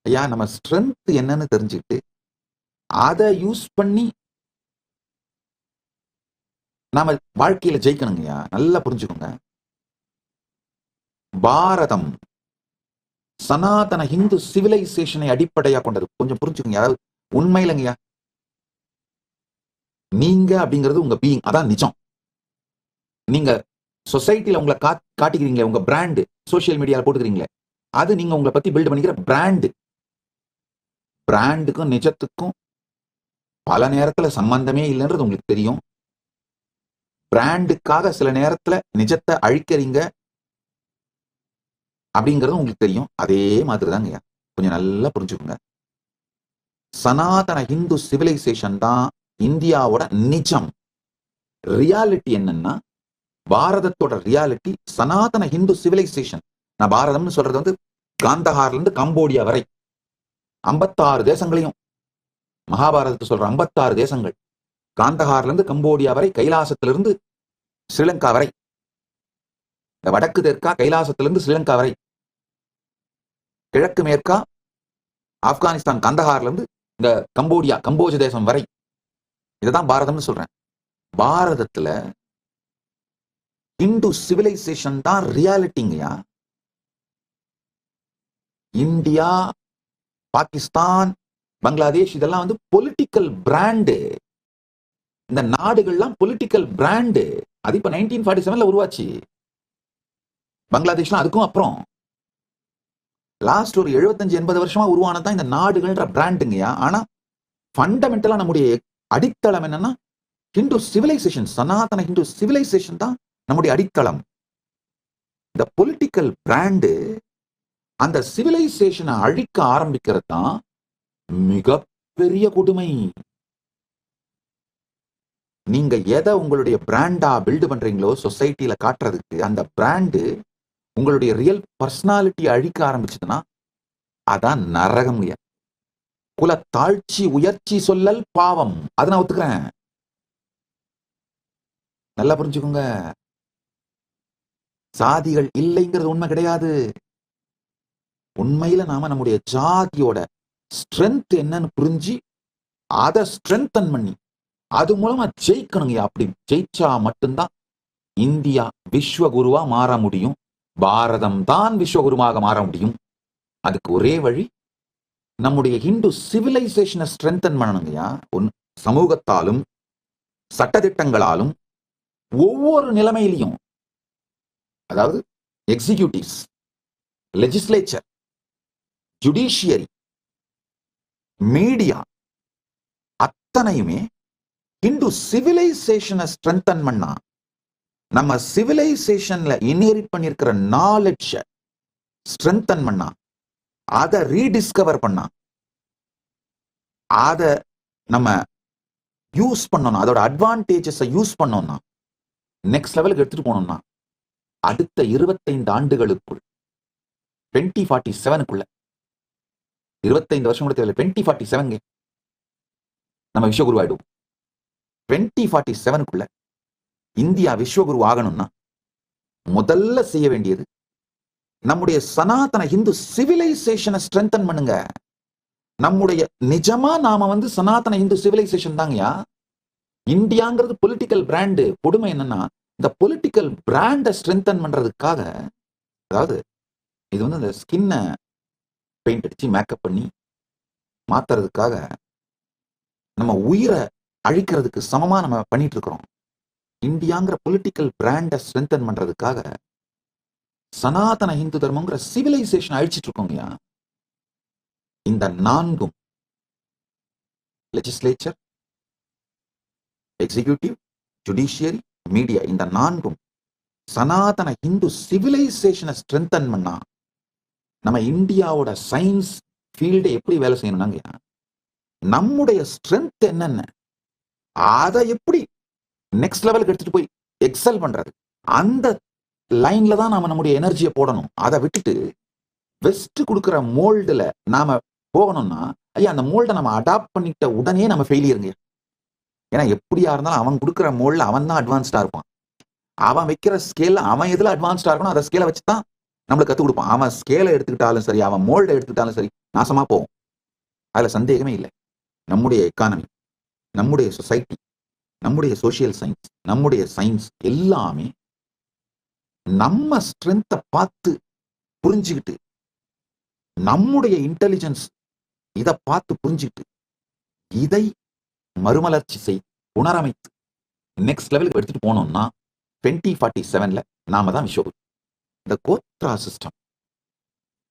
ஐயா நம்ம ஸ்ட்ரென்த் என்னன்னு தெரிஞ்சுக்கிட்டு அதை யூஸ் பண்ணி நாம வாழ்க்கையில ஜெயிக்கணுங்கய்யா. நல்லா புரிஞ்சுக்கோங்க. பாரதம் சனாதன இந்து சிவிலைசேஷனை அடிப்படையா கொண்டது. கொஞ்சம் புரிஞ்சுக்கோங்க. அதாவது உண்மையிலங்கய்யா, நீங்க அப்படிங்கிறது உங்க பீயிங், அதான் நிஜம். நீங்க சொசைட்டில உங்களை காட்டிக்கிறீங்க, உங்க பிராண்டு சோசியல் மீடியால போட்டுக்கிறீங்களே, அது நீங்க உங்களை பத்தி பில்ட் பண்ணிக்கிற பிராண்டு. பிராண்டுக்கும் நிஜத்துக்கும் பல நேரத்துல சம்பந்தமே இல்லைன்றது உங்களுக்கு தெரியும். பிராண்டுக்காக சில நேரத்துல நிஜத்தை அழிக்கிறீங்க அப்படிங்கிறது உங்களுக்கு தெரியும். அதே மாதிரிதாங்க. கொஞ்சம் நல்லா புரிஞ்சுக்கோங்க. சனாதன இந்து சிவிலைசேஷன் தான் இந்தியாவோட நிஜம். ரியாலிட்டி என்னன்னா, பாரதத்தோட ரியாலிட்டி சனாதன இந்து சிவிலைசேஷன். நான் பாரதம்னு சொல்றது வந்து காந்தஹார்ல இருந்து கம்போடியா வரை 56 தேசங்களையும், மகாபாரதத்தை சொல்ற 56 தேசங்கள், காந்தஹார்ல இருந்து கம்போடியா வரை, கைலாசத்திலிருந்து ஸ்ரீலங்கா வரை, இந்த வடக்கு தெற்கா கைலாசத்திலிருந்து ஸ்ரீலங்கா வரை, கிழக்கு மேற்கா ஆப்கானிஸ்தான் கந்தஹார்ல இருந்து இந்த கம்போடியா கம்போஜ தேசம் வரை, இதுதான் பாரதம்னு சொல்றேன். பாரதத்துல இந்து சிவிலைசேஷன் தான் ரியாலிட்டிங்கயா. இந்தியா, பாகிஸ்தான், பங்களாதேஷ் இதெல்லாம் வந்து பொலிட்டிக்கல் பிராண்டு. இந்த நாடுகள்லாம் பொலிட்டிக்கல் பிராண்டு. அது இப்ப 1947 உருவாச்சு. பங்களாதேஷ்லாம் அதுக்கும் அப்புறம் லாஸ்ட் ஒரு 75-80 வருஷமா உருவானதான் இந்த நாடுகள்ன்ற பிராண்டுங்கயா. ஆனா ஃபண்டமெண்டலா நம்முடைய அடித்தளம் என்னன்னா ஹிந்து சிவிலைசேஷன், சனாதன ஹிந்து சிவிலைசேஷன் தான் நம்முடைய அடித்தளம். இந்த பொலிட்டிக்கல் பிராண்டு அந்த சிவிலைசேஷனை அழிக்க ஆரம்பிக்கிறது தான் மிகப்பெரிய கொடுமை. நீங்க எதை உங்களுடைய பிராண்டா பில்டு பண்றீங்களோ சொசைட்டில காட்டுறதுக்கு, அந்த பிராண்டு உங்களுடைய ரியல் பர்சனாலிட்டி அழிக்க ஆரம்பிச்சதுன்னா அதான் நரகம். குல தாழ்ச்சி உயர்ச்சி சொல்லல் பாவம். அதை நான் ஒத்துக்கிறேன். நல்லா புரிஞ்சுக்கோங்க. சாதிகள் இல்லைங்கிறது உண்மை கிடையாது. உண்மையில நாம நம்முடைய ஜாதியோட ஸ்ட்ரென்த் என்னன்னு புரிஞ்சு அதை ஸ்ட்ரென்தன் பண்ணி அது மூலமா ஜெயிக்கணுங்க. அப்படி ஜெயிச்சா மட்டும்தான் இந்தியா விஸ்வகுருவா மாற முடியும். பாரதம் தான் விஸ்வகுருவாக மாற முடியும். அதுக்கு ஒரே வழி நம்முடைய இந்து சிவிலைசேஷனை ஸ்ட்ரென்தன் பண்ணணுங்கய்யா. சமூகத்தாலும் சட்டதிட்டங்களாலும் ஒவ்வொரு நிலைமையிலையும், அதாவது எக்ஸிகியூட்டிவ்ஸ், லெஜிஸ்லேச்சர், ஜுடிஷியரி, மீடியா அத்தனையுமே இந்து சிவிலைசேஷனை ஸ்ட்ரென்தன் பண்ணா, நம்ம சிவிலைசேஷன்ல இன்ஹெரிட் பண்ணிருக்கிற நாலேஜ் ஸ்ட்ரென்தன் பண்ணா, அதை ரீடிஸ்கவர் பண்ணா, அதை நம்ம யூஸ் பண்ணணும், அதோட அட்வான்டேஜஸ் யூஸ் பண்ணோம்னா, நெக்ஸ்ட் லெவலுக்கு எடுத்துட்டு போனோம்னா, அடுத்த 25 ஆண்டுகளுக்குள் 2047க்குள்ள, 25 வருஷம் கூட தேவையில்லை, 2047 நம்ம விஸ்வகுரு ஆயிடுவோம். 2047க்குள்ள இந்தியா விஸ்வகுரு ஆகணும்னா முதல்ல செய்ய வேண்டியது நம்முடைய சனாதன இந்து சிவிலைசேஷனை ஸ்ட்ரென்தன் பண்ணுங்க. நம்முடைய நிஜமா நாம வந்து சனாதன இந்து சிவிலைசேஷன் தாங்கயா. இந்தியாங்கிறது பொலிட்டிக்கல் பிராண்டு. கொடுமை என்னன்னா, இந்த பொலிட்டிக்கல் பிராண்டை ஸ்ட்ரென்தன் பண்றதுக்காக, அதாவது இது வந்து அந்த ஸ்கின்னை பெயிண்ட் அடிச்சு மேக்கப் பண்ணி மாத்துறதுக்காக நம்ம உயிரை அழிக்கிறதுக்கு சமமா நம்ம பண்ணிட்டு இருக்கிறோம். இந்தியாங்கிற பொலிட்டிக்கல் பிராண்டை ஸ்ட்ரென்தன் பண்றதுக்காக சனாதன இந்து தர்மங்கிற சிவிலைசேஷன் அழிச்சிட்டு இருக்கோங்கயா. இந்த 4ம் லெஜிஸ்லேச்சர், எக்ஸிகியூட்டிவ், ஜுடிஷியரி, மீடியா, இந்த 4ம் சனாதன இந்து சிவிலைசேஷனை ஸ்ட்ரென்தன் பண்ணா நம்ம இந்தியாவோட சயின்ஸ் ஃபீல்டு எப்படி வேலை செய்யணும்னாங்க, நம்முடைய ஸ்ட்ரென்த் என்னென்ன அதை எப்படி நெக்ஸ்ட் லெவலுக்கு எடுத்துட்டு போய் எக்ஸல் பண்றது, அந்த லைன்ல தான் நாம நம்முடைய எனர்ஜியை போடணும். அதை விட்டுட்டு வெஸ்ட் கொடுக்குற மோல்டுல நாம போகணும்னா, ஐயா அந்த மோல்டை நம்ம அடாப்ட் பண்ணிட்ட உடனே நம்ம ஃபெயிலியருங்க. ஏன்னா எப்படியா இருந்தாலும் அவன் கொடுக்குற மோல்ட்ல அவன் தான் அட்வான்ஸ்டா இருப்பான். அவன் வைக்கிற ஸ்கேல்ல அவன் எதுல அட்வான்ஸ்டா இருக்கணும், அதை ஸ்கேலை வச்சுதான் நம்மளுக்கு கற்றுக் கொடுப்பான். அவன் ஸ்கேலை எடுத்துக்கிட்டாலும் சரி, அவன் மோல்டை எடுத்துக்கிட்டாலும் சரி, நாசமா போகும். அதுல சந்தேகமே இல்லை. நம்முடைய எக்கானமி, நம்முடைய சொசைட்டி, நம்முடைய சோசியல் சயின்ஸ், நம்முடைய சயின்ஸ் எல்லாமே நம்ம ஸ்ட்ரென்த்தை பார்த்து புரிஞ்சுக்கிட்டு, நம்முடைய இன்டெலிஜென்ஸ் இதை பார்த்து புரிஞ்சுக்கிட்டு, இதை மறுமலர்ச்சி செய் புனரமைத்து நெக்ஸ்ட் லெவலுக்கு எடுத்துட்டு போனோம்னா 2047 நாம தான் விஸ்வகுரு. இந்த கோத்ரா சிஸ்டம்,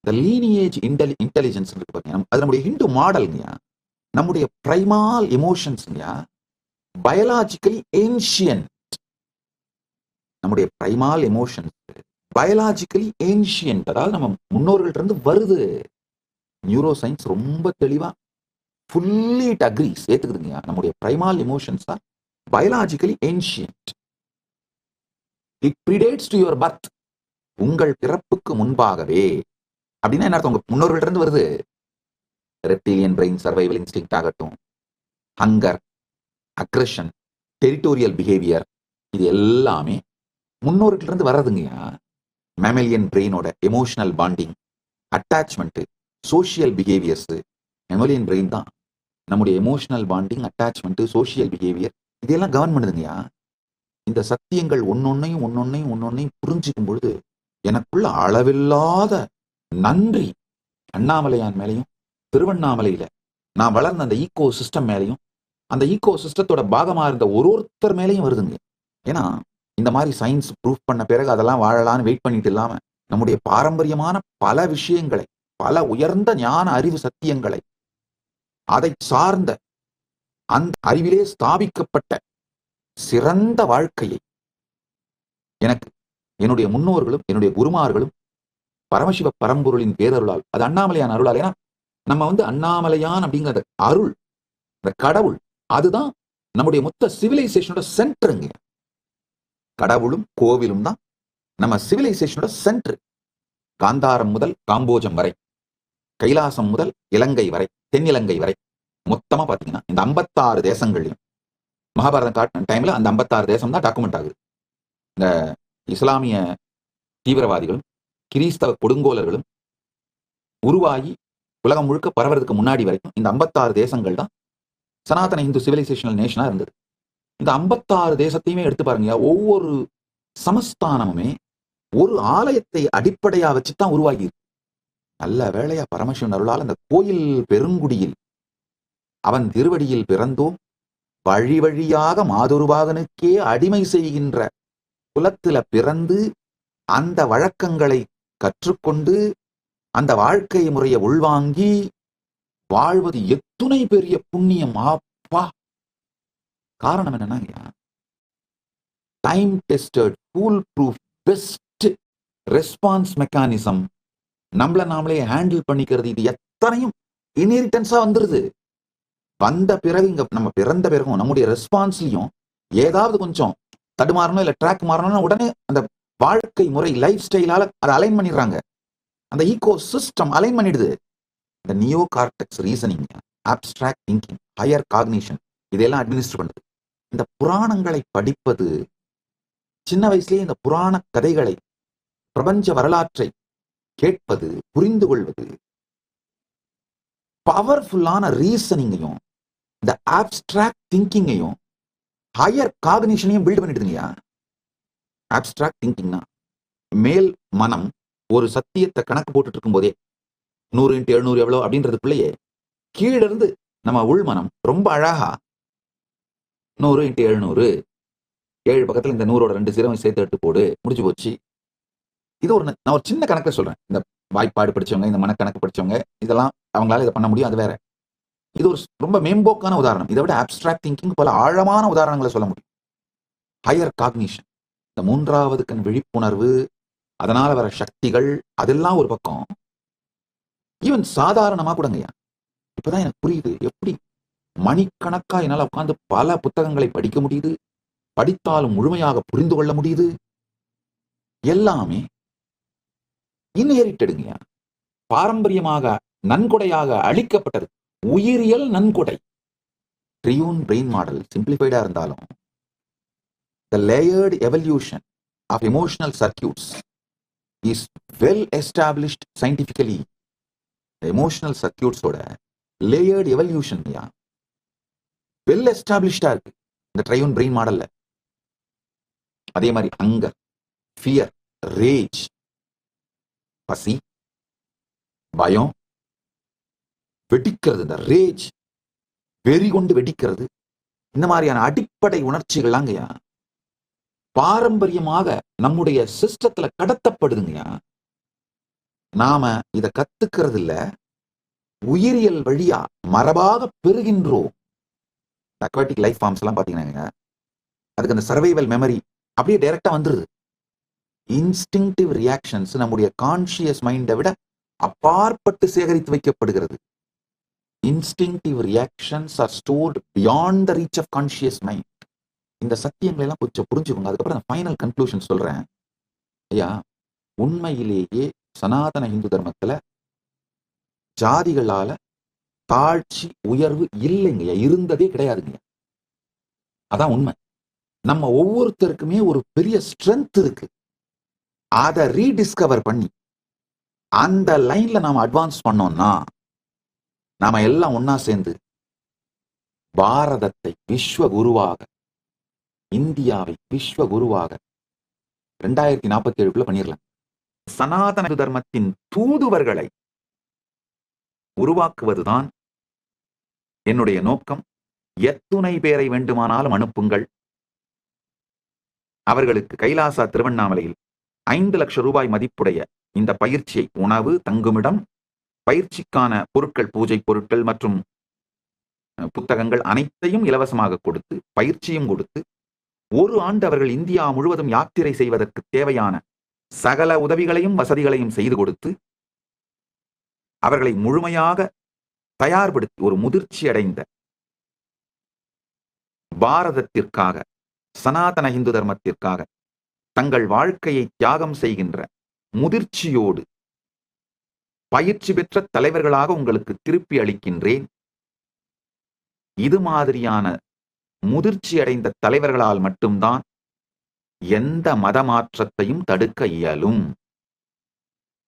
இந்த லீனியேஜ் இன்டெலிஜென்ஸ் இருக்கு பாத்தீங்கன்னா, அது நம்முடைய ஹிந்து மாடல்ங்கயா. நம்முடைய பிரைமால் எமோஷன்ஸ்ங்கயா பயாலாஜிக்கலி ஏன்ஷியன்ட். நம்முடைய பிரைமால் எமோஷன்ஸ் பயாலாஜிக்கலி ஏன்ஷியன்ட், அதாவது நம்ம முன்னோர்கள்ட்ட இருந்து வருது. நியூரோ சயின்ஸ் ரொம்ப தெளிவா ஃபுல்லி இட் அக்ரீஸ், ஏத்துக்குதுங்க. நம்முடைய primal emotions are biologically ancient. It predates to your birth. உங்கள் பிறப்புக்கு முன்பாகவே. அப்படின்னா என்ன அர்த்தம்? உங்க முன்னோர்கள்ட்ட இருந்து வருது. ரெப்டிலியன் பிரெயின் சர்வைவல் இன்ஸ்டிங்க்ட் ஆகட்டும், ஹங்கர், அக்ரெஷன், டெரிட்டோரியல் பிஹேவியர், இது எல்லாமே முன்னோர்கள்ட்ட இருந்து வர்றதுங்கயா. மேமலியன் பிரெயினோட emotional bonding, attachment, social behaviours, mammalian brain தான் நம்முடைய emotional bonding, attachment, social behaviour இதெல்லாம் கவர்ன் பண்ணுதுங்கயா. இந்த சத்தியங்கள் ஒன்னொன்னையும் புரிஞ்சுக்கும் பொழுது எனக்குள்ள அளவில்லாத நன்றி அண்ணாமலையான் மேலையும், திருவண்ணாமலையில நான் வளர்ந்த அந்த ஈகோ சிஸ்டம் மேலையும், அந்த ஈகோ சிஸ்டத்தோட பாகமா இருந்த ஒருத்தர் மேலையும் வருதுங்க. ஏன்னா இந்த மாதிரி சயின்ஸ் ப்ரூஃப் பண்ண பிறகு அதெல்லாம் வாழலான்னு வெயிட் பண்ணிட்டு இல்லாம, நம்முடைய பாரம்பரியமான பல விஷயங்களை, பல உயர்ந்த ஞான அறிவு சத்தியங்களை, அதை சார்ந்த அந்த அறிவிலே ஸ்தாபிக்கப்பட்ட சிறந்த வாழ்க்கையை எனக்கு என்னுடைய முன்னோர்களும் என்னுடைய குருமார்களும் பரமசிவ பரம்பொருளின் பேரருளால், அது அண்ணாமலையான் அருளால். ஏன்னா நம்ம அண்ணாமலையான் அப்படிங்கிற அருள், இந்த கடவுள், அதுதான் நம்முடைய மொத்த சிவிலைசேஷனோட சென்டருங்க. கடவுளும் கோவிலும் தான் நம்ம சிவிலைசேஷனோட சென்டர். காந்தாரம் முதல் காம்போஜம் வரை, கைலாசம் முதல் இலங்கை வரை, தென்னிலங்கை வரை, மொத்தமா பாத்தீங்கன்னா இந்த 56 தேசங்களையும் மகாபாரதம் காட்டின டைம்ல அந்த 56 தேசம் தான் டாக்குமெண்ட் ஆகுது. இந்த இஸ்லாமிய தீவிரவாதிகளும் கிறிஸ்தவ கொடுங்கோலர்களும் உருவாகி உலகம் முழுக்க பரவறதுக்கு முன்னாடி வரைக்கும் இந்த 56 தேசங்கள் தான் சனாதன இந்து சிவிலைசேஷனல் நேஷனா இருந்தது. இந்த 56 தேசத்தையுமே எடுத்து பாருங்க. ஒவ்வொரு சமஸ்தானமுமே ஒரு ஆலயத்தை அடிப்படையா வச்சுதான் உருவாகி இருக்கு. நல்ல வேளையா பரமசிவன் அருளால் அந்த கோயில் பெருங்குடியில் அவன் திருவடியில் பிறந்தோம், வழி வழியாக மாதுருபாகனுக்கே அடிமை செய்கின்ற குலத்துல பிறந்து அந்த வழக்கங்களை கற்றுக்கொண்டு அந்த வாழ்க்கை முறையை உள்வாங்கி வாழ்வது எத்துணை பெரிய புண்ணியம். ஆப்பா! காரணம் என்னன்னா, time tested, foolproof, best response mechanism, நம்மள நாமளே ஹேண்டில் பண்ணிக்கிறது, இது எத்தனையும் இன்ஹெரிட்டன்ஸா வந்துருது. வந்த பிறகு இங்க நம்ம பிறந்த பிறகும் நம்முடைய ரெஸ்பான்ஸ்லயும் ஏதாவது கொஞ்சம் தடுமாறணும் இல்ல ட்ராக் மாறணும்னா உடனே அந்த வாழ்க்கை முறை லைஃப் ஸ்டைலால அதை அலைன் பண்ணிடுறாங்க. அந்த ஈகோ சிஸ்டம் அலைன் பண்ணிடுது. இந்த neo cortex reasoning, abstract thinking, higher cognition இதெல்லாம் அட்மினிஸ்டர் பண்ணுது. இந்த புராணங்களை படிப்பது, சின்ன வயசுலேயே இந்த புராண கதைகளை, பிரபஞ்ச வரலாற்றை கேட்பது, புரிந்து கொள்வது, பவர்ஃபுல்லான ரீசனிங்கையும் இந்த அப்டிராக்ட் திங்கிங்கையும் ஹையர் காக்னிஷனையும் பில்ட் பண்ணிடுதுங்கயா. அப்டிராக்ட் திங்கிங்னா மேல் மனம் ஒரு சத்தியத்தை கணக்கு போட்டுட்டு இருக்கும் போதே 100 × 700 எவ்வளோ அப்படின்றதுக்குள்ளேயே கீழே இருந்து நம்ம உள்மனம் ரொம்ப அழகா 100 × 700, 7 பக்கத்துல இந்த 100ஓட 2 0 சேர்த்து எடுத்து போடு, முடிச்சு போச்சு. இது நான் ஒரு சின்ன கணக்கை சொல்றேன். இந்த வாய்ப்பாடு படிச்சவங்க, இந்த மனக்கணக்கு படிச்சவங்க, இதெல்லாம் அவங்களால இதை பண்ண முடியும், அது வேற. இது ஒரு ரொம்ப மேம்போக்கான உதாரணம். இதை விட அப்டிராக்ட் திங்கிங் பல ஆழமான உதாரணங்களை சொல்ல முடியும். ஹையர் காக்னிஷன், இந்த மூன்றாவது கண் விழிப்புணர்வு, அதனால வர சக்திகள், அதெல்லாம் ஒரு பக்கம். ஈவன் சாதாரணமா கூடங்கய்யா, இப்பதான் எனக்கு புரியுது எப்படி மணிக்கணக்கா என்னால உட்கார்ந்து பல புத்தகங்களை படிக்க முடியுது, படித்தாலும் முழுமையாக புரிந்து கொள்ள முடியுது. எல்லாமே இன்ஹெரிட்டடுங்கய்யா, பாரம்பரியமாக நன்கொடையாக அளிக்கப்பட்டது. உயிரியல் நன்கொடை. ட்ரியூன் பிரெயின் மாடல் சிம்பிளிஃபைடா இருந்தாலும் the layered evolution of emotional circuits is well established scientifically. Emotional சர்க்கியூட்ஸோட லேயர்டு எவல்யூஷன் வெல் எஸ்டாப்ளிஷ்டா இருக்கு இந்த ட்ரையூன் பிரெயின் மாடல்ல. அதே மாதிரி அங்கர், ஃபியர், ரேஜ், பசி, பயம், வெடிக்கிறது, இந்த ரேஜ் வெறி கொண்டு வெடிக்கிறது, இந்த மாதிரியான அடிப்படை உணர்ச்சிகள்லாங்கய்யா பாரம்பரியமாக நம்முடைய சிஸ்டத்துல கடத்தப்படுதுங்கய்யா. நாம இத கத்துக்கிறது இல்ல, உயிரியல் வழியா மரபாக பெறுகின்றோம். அக்வாட்டிக் லைஃப் ஃபார்ம்ஸ் எல்லாம் பாத்தீங்கன்னா அதுக்கு அந்த சர்வைவல் மெமரி அப்படியே டைரக்டா வந்துருது. இன்ஸ்டிங்டிவ் ரியாக்ஷன்ஸ் நம்முடைய கான்சியஸ் மைண்டை விட அப்பாற்பட்டு சேகரித்து வைக்கப்படுகிறது. Instinctive reactions are stored beyond the reach of conscious mind. இந்த சத்தியங்களை எல்லாம் கொஞ்சம் புரிஞ்சுக்கோங்க. அதுக்கப்புறம் நான் ஃபைனல் கன்க்ளூஷன் சொல்றேன். ஐயா, உண்மையிலேயே சனாதன இந்து தர்மத்துல ஜாதிகளால தாழ்ச்சி உயர்வு இல்லைங்க, இருந்ததே கிடையாதுங்க. அதான் உண்மை. நம்ம ஒவ்வொருத்தருக்குமே ஒரு பெரிய ஸ்ட்ரென்த் இருக்கு. அதை ரீடிஸ்கவர் பண்ணி அந்த லைன்ல நாம அட்வான்ஸ் பண்ணோம்னா நாம எல்லாம் ஒன்னா சேர்ந்து பாரதத்தை விஸ்வ குருவாக, இந்தியாவை விஸ்வ குருவாக 2047 பண்ணிடலாம். சனாதன தர்மத்தின் தூதுவர்களை உருவாக்குவதுதான் என்னுடைய நோக்கம். எத்துணை பேரை வேண்டுமானாலும் அனுப்புங்கள். அவர்களுக்கு கைலாசா திருவண்ணாமலையில் 5 லட்சம் ரூபாய் மதிப்புடைய இந்த பயிற்சியை, உணவு, தங்குமிடம், பயிற்சிக்கான பொருட்கள், பூஜை பொருட்கள் மற்றும் புத்தகங்கள் அனைத்தையும் இலவசமாக கொடுத்து, பயிற்சியும் கொடுத்து, 1 ஆண்டு அவர்கள் இந்தியா முழுவதும் யாத்திரை செய்வதற்கு தேவையான சகல உதவிகளையும் வசதிகளையும் செய்து கொடுத்து அவர்களை முழுமையாக தயார்படுத்தி ஒரு முதிர்ச்சி அடைந்த பாரதத்திற்காக, சனாதன இந்து தர்மத்திற்காக தங்கள் வாழ்க்கையை தியாகம் செய்கின்ற முதிர்ச்சியோடு பயிற்சி பெற்ற தலைவர்களாக உங்களுக்கு திருப்பி அளிக்கின்றேன். இது மாதிரியான முதிர்ச்சி அடைந்த தலைவர்களால் மட்டும்தான் எந்த மத மாற்றத்தையும் தடுக்க இயலும்.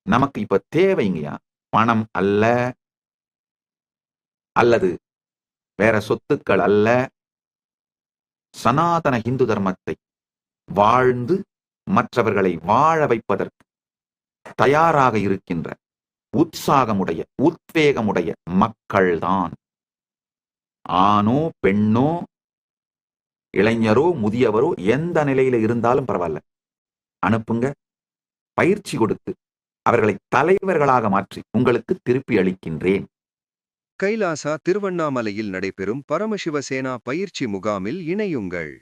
நமக்கு இப்ப தேவைங்கயா பணம் அல்ல, அல்லது வேற சொத்துக்கள் அல்ல. சனாதன இந்து தர்மத்தை வாழ்ந்து மற்றவர்களை வாழ வைப்பதற்கு தயாராக இருக்கின்ற உற்சாகமுடைய, உத்வேகமுடைய மக்கள்தான். ஆணோ பெண்ணோ, இளைஞரோ முதியவரோ, எந்த நிலையில இருந்தாலும் பரவாயில்ல, அனுப்புங்க. பயிற்சி கொடுத்து அவர்களை தலைவர்களாக மாற்றி உங்களுக்கு திருப்பி அளிக்கின்றேன். கைலாசா திருவண்ணாமலையில் நடைபெறும் பரமசிவசேனா பயிற்சி முகாமில் இணையுங்கள்.